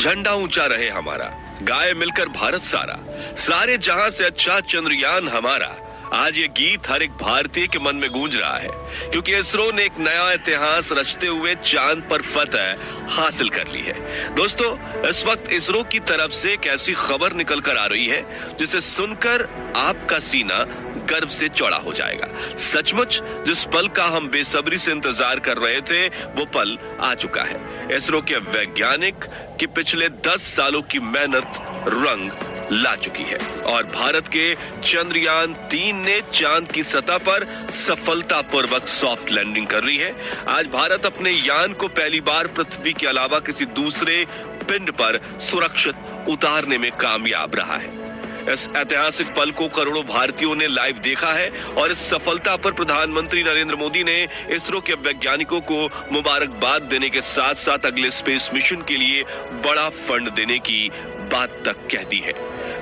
झंडा ऊंचा रहे हमारा, गाए मिलकर भारत सारा, सारे जहां से अच्छा चंद्रयान हमारा। आज ये गीत हर एक भारतीय के मन में गूंज रहा है, क्योंकि इसरो ने एक नया इतिहास रचते हुए चांद पर फतह हासिल कर ली है। दोस्तों, इस वक्त इसरो की तरफ से एक ऐसी खबर निकल कर आ रही है जिसे सुनकर आपका सीना गर्व से चौड़ा हो जाएगा। सचमुच जिस पल का हम बेसब्री से इंतजार कर रहे थे, वो पल आ चुका है। इसरो के वैज्ञानिक की पिछले 10 सालों की मेहनत रंग ला चुकी है और भारत के चंद्रयान 3 ने चांद की सतह पर सफलतापूर्वक सॉफ्ट लैंडिंग कर ली है। आज भारत अपने यान को पहली बार पृथ्वी के अलावा किसी दूसरे पिंड पर सुरक्षित उतारने में कामयाब रहा है। इस ऐतिहासिक पल को करोड़ों भारतीयों ने लाइव देखा है और इस सफलता पर प्रधानमंत्री नरेंद्र मोदी ने इसरो के वैज्ञानिकों को मुबारकबाद देने के साथ साथ अगले स्पेस मिशन के लिए बड़ा फंड देने की बात तक कह दी है।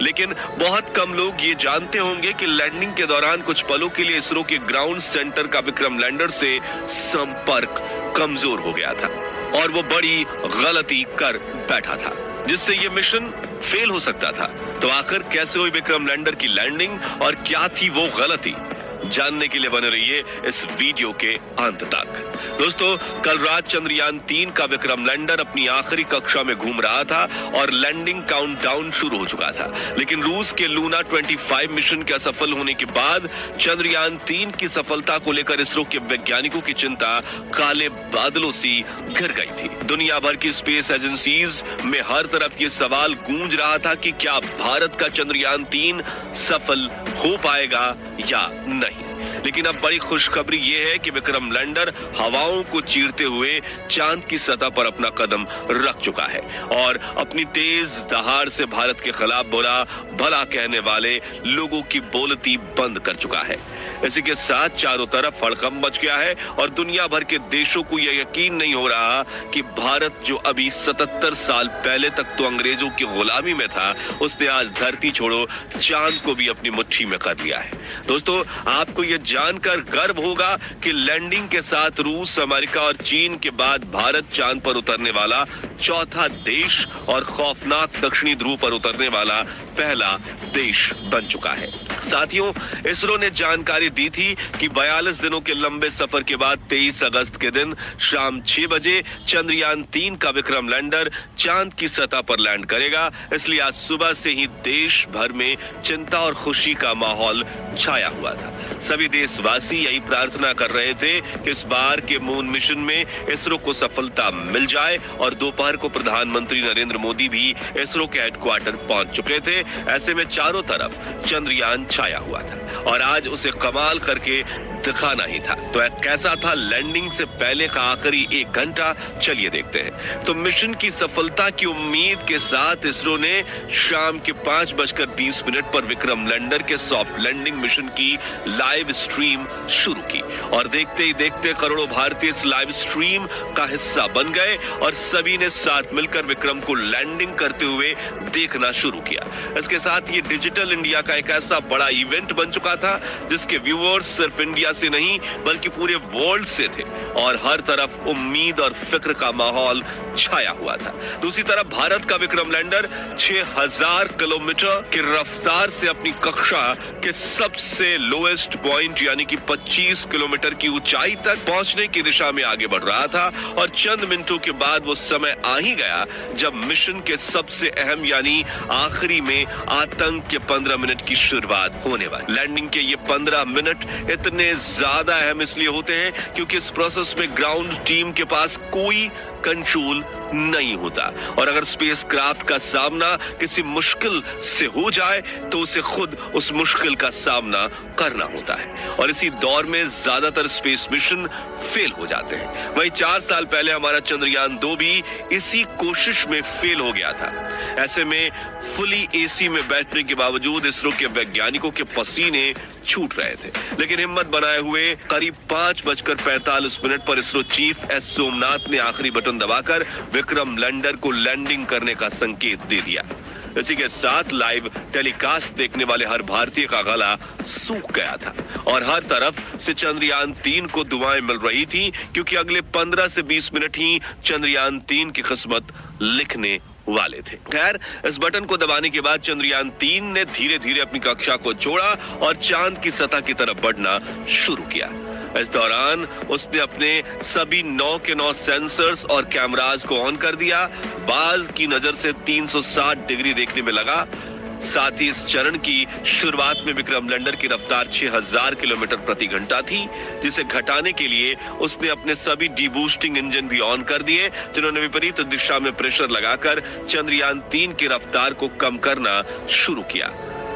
लेकिन बहुत कम लोग ये जानते होंगे कि लैंडिंग के दौरान कुछ पलों के लिए इसरो के ग्राउंड सेंटर का विक्रम लैंडर से संपर्क कमजोर हो गया था और वो बड़ी गलती कर बैठा था, जिससे ये मिशन फेल हो सकता था। तो आखिर कैसे हुई विक्रम लैंडर की लैंडिंग और क्या थी वो गलती, जानने के लिए बने रहिए इस वीडियो के अंत तक। दोस्तों, कल रात चंद्रयान 3 का विक्रम लैंडर अपनी आखिरी कक्षा में घूम रहा था और लैंडिंग काउंटडाउन शुरू हो चुका था। लेकिन रूस के लूना 25 मिशन के असफल होने के बाद चंद्रयान 3 की सफलता को लेकर इसरो के वैज्ञानिकों की चिंता काले बादलों सी घिर गई थी। दुनिया भर की स्पेस एजेंसीज में हर तरफ ये सवाल गूंज रहा था कि क्या भारत का चंद्रयान 3 सफल हो पाएगा या नहीं। लेकिन अब बड़ी खुशखबरी ये है कि विक्रम लैंडर हवाओं को चीरते हुए चांद की सतह पर अपना कदम रख चुका है और अपनी तेज दहाड़ से भारत के खिलाफ बुरा भला कहने वाले लोगों की बोलती बंद कर चुका है। इसी के साथ चारों तरफ हड़कंप मच गया है और दुनिया भर के देशों को यह यकीन नहीं हो रहा कि भारत, जो अभी 77 साल पहले तक तो अंग्रेजों की गुलामी में था, उसने आज धरती छोड़ो चांद को भी अपनी मुट्ठी में कर लिया है। दोस्तों, आपको यह जानकर गर्व होगा कि लैंडिंग के साथ रूस, अमेरिका और चीन के बाद भारत चांद पर उतरने वाला चौथा देश और खौफनाक दक्षिणी ध्रुव पर उतरने वाला पहला देश बन चुका है। साथियों, इसरो ने जानकारी दी थी कि 42 दिनों के लंबे सफर के बाद 23 अगस्त के दिन शाम 6 बजे चंद्रयान 3 का विक्रम लैंडर चांद की सतह पर लैंड करेगा। इसलिए आज सुबह से ही देश भर में चिंता और खुशी का माहौल छाया हुआ था। सभी देशवासी यही प्रार्थना कर रहे थे कि इस बार के मून मिशन में इसरो को सफलता मिल जाए और दोपहर को प्रधानमंत्री नरेंद्र मोदी भी इसरो के हेडक्वार्टर पहुंच चुके थे। ऐसे में चारों तरफ चंद्रयान छाया हुआ था और आज उसे कमाल करके दिखाना ही था। तो कैसा था लैंडिंग से पहले का आखिरी 1 घंटा, चलिए देखते हैं। तो मिशन की सफलता की उम्मीद के साथ इसरो ने शाम के 5:20 पर विक्रम लैंडर के सॉफ्ट लैंडिंग मिशन की लाइव स्ट्रीम शुरू की और देखते ही देखते करोड़ों भारतीय इस लाइव स्ट्रीम का हिस्सा बन गए और सभी ने साथ मिलकर विक्रम को लैंडिंग करते हुए देखना शुरू किया। इसके साथ ये डिजिटल इंडिया का एक ऐसा बड़ा इवेंट बन चुका था जिसके व्यूअर्स सिर्फ इंडिया से नहीं बल्कि पूरे वर्ल्ड से थे और हर तरफ उम्मीद और फिक्र का माहौल छाया हुआ था। दूसरी तरफ भारत का विक्रम लैंडर 6000 किलोमीटर की रफ्तार से अपनी कक्षा के सबसे लोएस्ट पॉइंट यानी कि 25 किलोमीटर की ऊंचाई तक पहुंचने की दिशा में आगे बढ़ रहा था और चंद मिनटों के बाद वो समय आ ही गया जब मिशन के सबसे अहम यानी आखिरी में आतंक के 15 मिनट की शुरुआत होने वाली। लैंडिंग के ये 15 मिनट इतने ज्यादा अहम इसलिए होते हैं क्योंकि इस प्रोसेस में ग्राउंड टीम के पास कोई कंट्रोल नहीं होता और अगर स्पेसक्राफ्ट का सामना किसी मुश्किल से हो जाए तो उसे खुद उस मुश्किल का सामना करना होता है और इसी दौर में ज्यादातर स्पेस मिशन फेल हो जाते हैं। वहीं 4 साल पहले हमारा चंद्रयान 2 भी इसी कोशिश में फेल हो गया था। ऐसे में फुली एसी में बैठने के बावजूद इसरो के वैज्ञानिकों के पसीने छूट रहे थे, लेकिन हिम्मत बनाए हुए करीब 5:45 पर इसरो चीफ एस सोमनाथ ने आखिरी बटन दबाकर विक्रम लैंडर को लैंडिंग करने का संकेत दे दिया। इसी के साथ लाइव टेलीकास्ट देखने वाले हर भारतीय का गला सूख गया था और हर तरफ से चंद्रयान 3 को दुआएं मिल रही थी क्योंकि अगले 15 से 20 मिनट ही चंद्रयान 3 की किस्मत लिखने वाले थे। खैर, इस बटन को दबाने के बाद चंद्रयान 3 ने धीरे धीरे अपनी कक्षा को छोड़ा और चांद की सतह की तरफ बढ़ना शुरू किया। इस दौरान उसने अपने सभी 9 के 9 सेंसर्स और कैमरास को ऑन कर दिया। बाज की नजर से 360 डिग्री देखने में लगा। साथ ही इस चरण की शुरुआत में विक्रम लैंडर की रफ्तार 6000 किलोमीटर प्रति घंटा थी, जिसे घटाने के लिए उसने अपने सभी डीबूस्टिंग इंजन भी ऑन कर दिए, जिन्होंने विपरीत दिशा में प्रेशर लगाकर चंद्रयान 3 की रफ्तार को कम करना शुरू किया।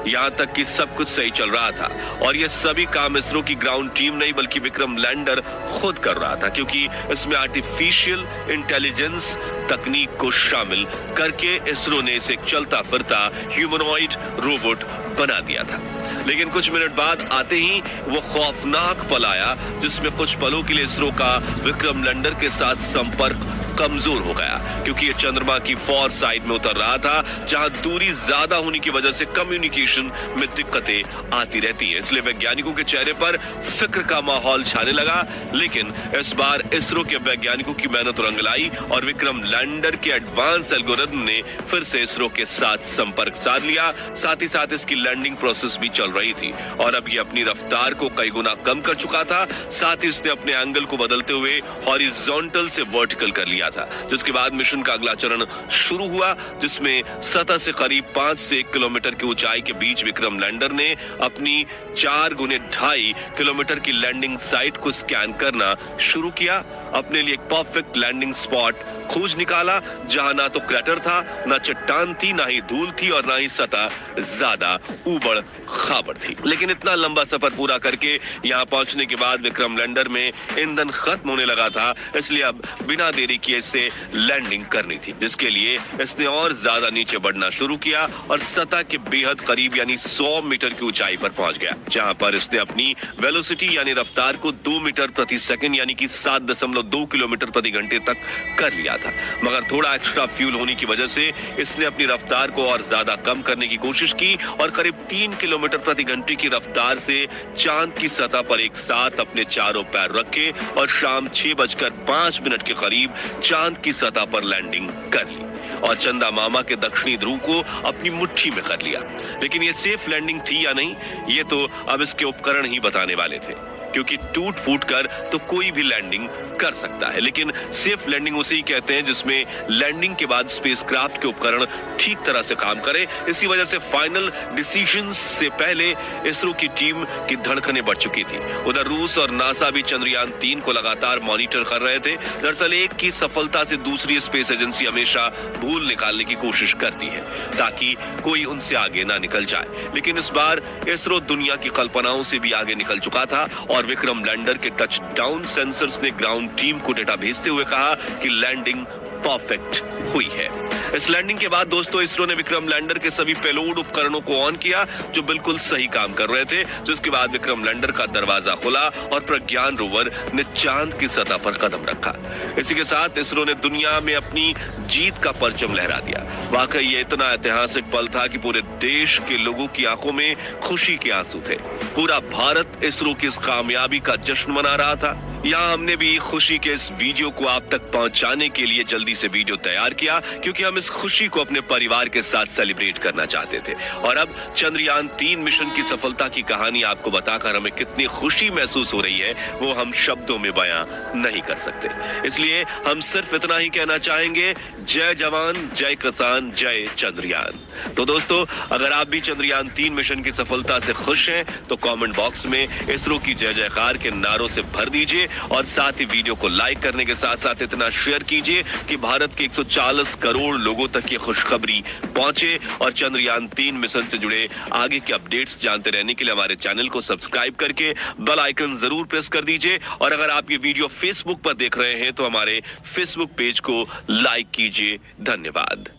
यहाँ तक कि सब कुछ सही चल रहा था और ये सभी काम इसरो की ग्राउंड टीम नहीं बल्कि विक्रम लैंडर खुद कर रहा था, क्योंकि इसमें आर्टिफिशियल इंटेलिजेंस तकनीक को शामिल करके इसरो ने इसे चलता फिरता ह्यूमनॉइड रोबोट बना दिया था। लेकिन कुछ मिनट बाद आते ही वो खौफनाक पल आया, जिसमें कुछ पलों के लिए इसरो का विक्रम लैंडर के साथ संपर्क कमजोर हो गया, क्योंकि ये चंद्रमा की फॉर साइड में उतर रहा था, जहां दूरी ज्यादा होने की वजह से कम्युनिकेशन में दिक्कतें आती रहती है। इसलिए वैज्ञानिकों के चेहरे पर फिक्र का माहौल छाने लगा। लेकिन इस बार इसरो के वैज्ञानिकों की मेहनत रंग लाई और विक्रम लैंडर के एडवांस एल्गोरिथम ने फिर से इसरो के साथ संपर्क साध लिया। साथ ही साथ इसकी लैंडिंग प्रोसेस भी चल रही थी और अब ये अपनी रफ्तार को कई गुना कम कर चुका था। साथ ही इसने अपने एंगल को बदलते हुए हॉरिजॉन्टल से वर्टिकल कर लिया था, जिसके बाद मिशन का अगला चरण शुरू हुआ, जिसमें सतह से करीब 5 से 1 किलोमीटर की ऊंचाई के बीच विक्रम लैंडर ने अपनी 4 गुने 2.5 किलोमीटर की लैंडिंग साइट को स्कैन करना शुरू किया। अपने लिए एक परफेक्ट लैंडिंग स्पॉट खोज निकाला, जहां ना तो क्रैटर था, ना चट्टान थी, ना ही धूल थी और ना ही सतह ज्यादा ऊबड़ खाबड़ थी। लेकिन इतना लंबा सफर पूरा करके यहां पहुंचने के बाद विक्रम लैंडर में ईंधन खत्म होने लगा था, इसलिए अब बिना देरी किए इसे लैंडिंग करनी थी, जिसके लिए इसने और ज्यादा नीचे बढ़ना शुरू किया और सतह के बेहद करीब यानी 100 मीटर की ऊंचाई पर पहुंच गया, जहां पर इसने अपनी वेलोसिटी यानी रफ्तार को 2 मीटर प्रति सेकंड यानी कि 7.2 किलोमीटर प्रति घंटे तक कर लिया था। मगर थोड़ा एक्स्ट्रा फ्यूल होने की वजह से इसने अपनी रफ्तार को और ज्यादा कम करने की कोशिश की और करीब 3 किलोमीटर प्रति घंटे की रफ्तार से चांद की सतह पर एक साथ अपने चारों पैर रखे और शाम 6:05 के करीब चांद की सतह पर लैंडिंग कर ली और चंदा मामा के दक्षिणी ध्रुव को अपनी मुट्ठी में कर लिया। लेकिन ये सेफ लैंडिंग थी या नहीं, ये तो अब इसके उपकरण ही बताने वाले थे, क्योंकि टूट फूट कर तो कोई भी लैंडिंग कर सकता है, लेकिन सेफ लैंडिंग उसे ही कहते हैं जिसमें लैंडिंग के बाद स्पेसक्राफ्ट के उपकरण ठीक तरह से काम करें। इसी वजह से फाइनल डिसीजंस से पहले इसरो की टीम की धड़कनें बढ़ चुकी थी। उधर रूस और नासा भी चंद्रयान 3 को लगातार मॉनिटर कर रहे थे। दरअसल एक की सफलता से दूसरी स्पेस एजेंसी हमेशा भूल निकालने की कोशिश करती है ताकि कोई उनसे आगे ना निकल जाए, लेकिन इस बार इसरो दुनिया की कल्पनाओं से भी आगे निकल चुका था और विक्रम लैंडर के टच डाउन सेंसर्स ने ग्राउंड टीम को डेटा भेजते हुए कहा कि लैंडिंग परफेक्ट हुई है। इस लैंडिंग के बाद दोस्तों इसरो ने विक्रम लैंडर के सभी पेलोड उपकरणों को ऑन किया जो बिल्कुल सही काम कर रहे थे, जिसके बाद विक्रम लैंडर का दरवाजा खुला और प्रज्ञान रोवर ने चांद की सतह पर कदम रखा। इसी के साथ इसरो ने दुनिया में अपनी जीत का परचम लहरा दिया। वाकई ये इतना ऐतिहासिक पल था कि पूरे देश के लोगों की आंखों में खुशी के आंसू थे। पूरा भारत इसरो की इस कामयाबी का जश्न मना रहा था। यहाँ हमने भी खुशी के इस वीडियो को आप तक पहुंचाने के लिए जल्दी से वीडियो तैयार किया, क्योंकि हम इस खुशी को अपने परिवार के साथ सेलिब्रेट करना चाहते थे। और अब चंद्रयान 3 मिशन की सफलता की कहानी आपको बताकर हमें कितनी खुशी महसूस हो रही है वो हम शब्दों में बयां नहीं कर सकते। इसलिए हम सिर्फ इतना ही कहना चाहेंगे, जय जवान, जय किसान, जय चंद्रयान। तो दोस्तों, अगर आप भी चंद्रयान 3 मिशन की सफलता से खुश हैं तो कमेंट बॉक्स में इसरो की जय जयकार के नारों से भर दीजिए और साथ ही वीडियो को लाइक करने के साथ साथ इतना शेयर कीजिए कि भारत के 140 करोड़ लोगों तक ये खुशखबरी पहुंचे। और चंद्रयान 3 मिशन से जुड़े आगे के अपडेट्स जानते रहने के लिए हमारे चैनल को सब्सक्राइब करके बेल आइकन जरूर प्रेस कर दीजिए। और अगर आप ये वीडियो फेसबुक पर देख रहे हैं तो हमारे फेसबुक पेज को लाइक कीजिए। धन्यवाद।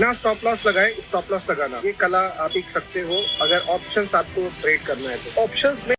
ना स्टॉप लॉस लगाए, स्टॉप लॉस लगाना ये कला आप सीख सकते हो अगर ऑप्शंस आपको ट्रेड करना है तो। ऑप्शंस में